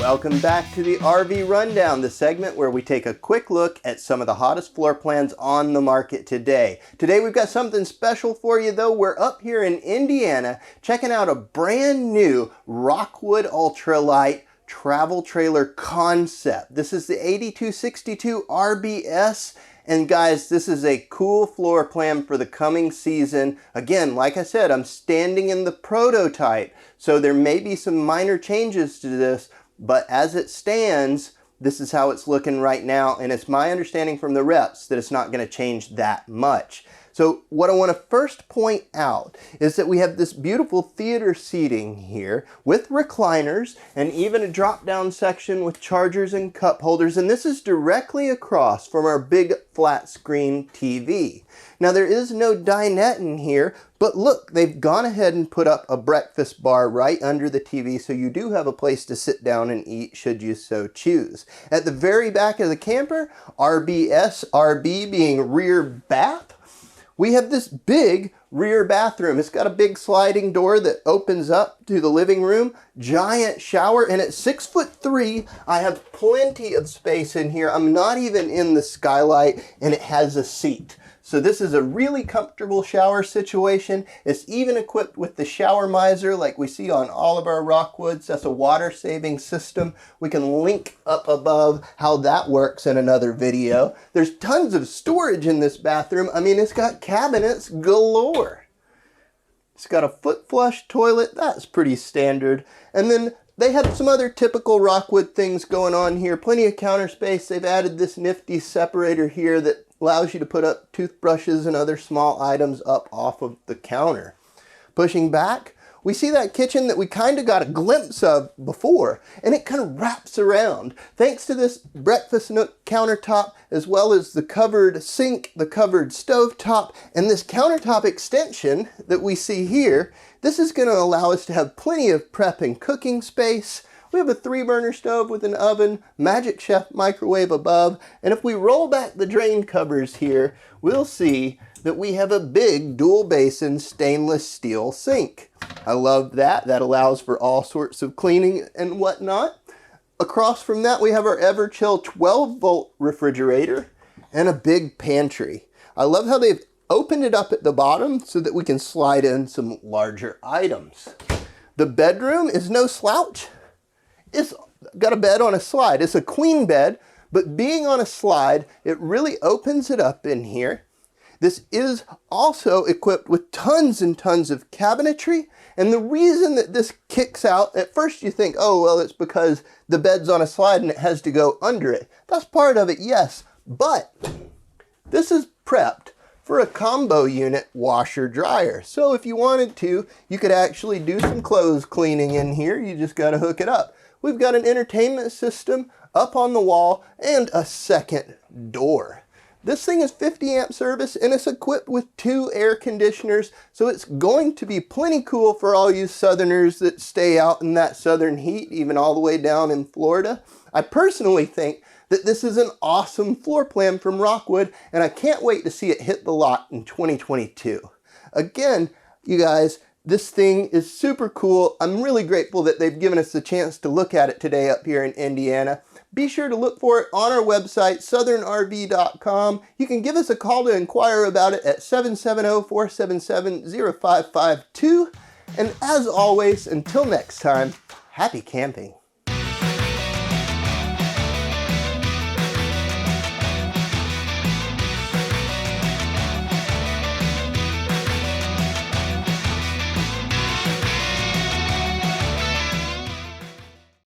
Welcome back to the RV Rundown, the segment where we take a quick look at some of the hottest floor plans on the market today. Today we've got something special for you though. We're up here in Indiana checking out a brand new Rockwood Ultralight travel trailer concept. This is the 8262 RBS. And guys, this is a cool floor plan for the coming season. Again, like I said, I'm standing in the prototype, so there may be some minor changes to this, but as it stands, this is how it's looking right now, and it's my understanding from the reps that it's not going to change that much. So what I want to first point out is that we have this beautiful theater seating here with recliners and even a drop-down section with chargers and cup holders, and this is directly across from our big flat screen TV. Now there is no dinette in here, but look, they've gone ahead and put up a breakfast bar right under the TV, so you do have a place to sit down and eat should you so choose. At the very back of the camper, RBS, RB being rear bath, we have this big rear bathroom. It's got a big sliding door that opens up to the living room, giant shower, and at 6'3", I have plenty of space in here. I'm not even in the skylight, and it has a seat. So this is a really comfortable shower situation. It's even equipped with the shower miser like we see on all of our Rockwoods. That's a water saving system. We can link up above how that works in another video. There's tons of storage in this bathroom. I mean, it's got cabinets galore. It's got a foot flush toilet. That's pretty standard. And then they have some other typical Rockwood things going on here. Plenty of counter space. They've added this nifty separator here that allows you to put up toothbrushes and other small items up off of the counter. Pushing back, we see that kitchen that we kind of got a glimpse of before, and it kind of wraps around. Thanks to this breakfast nook countertop, as well as the covered sink, the covered stovetop, and this countertop extension that we see here, this is going to allow us to have plenty of prep and cooking space. We have a 3-burner stove with an oven, Magic Chef microwave above, and if we roll back the drain covers here, we'll see that we have a big dual basin stainless steel sink. I love that. That allows for all sorts of cleaning and whatnot. Across from that, we have our Everchill 12-volt refrigerator and a big pantry. I love how they've opened it up at the bottom so that we can slide in some larger items. The bedroom is no slouch. It's got a bed on a slide. It's a queen bed, but being on a slide, it really opens it up in here. This is also equipped with tons and tons of cabinetry, and the reason that this kicks out, at first you think, oh, well, it's because the bed's on a slide and it has to go under it. That's part of it, yes, but this is prepped for a combo unit washer dryer. So if you wanted to, you could actually do some clothes cleaning in here. You just got to hook it up. We've got an entertainment system up on the wall and a second door. This thing is 50 amp service and it's equipped with 2 air conditioners, so it's going to be plenty cool for all you southerners that stay out in that southern heat, even all the way down in Florida. I personally think that this is an awesome floor plan from Rockwood, and I can't wait to see it hit the lot in 2022. Again, you guys, this thing is super cool. I'm really grateful that they've given us the chance to look at it today up here in Indiana. Be sure to look for it on our website, southernrv.com. You can give us a call to inquire about it at 770-477-0552. And as always, until next time, happy camping.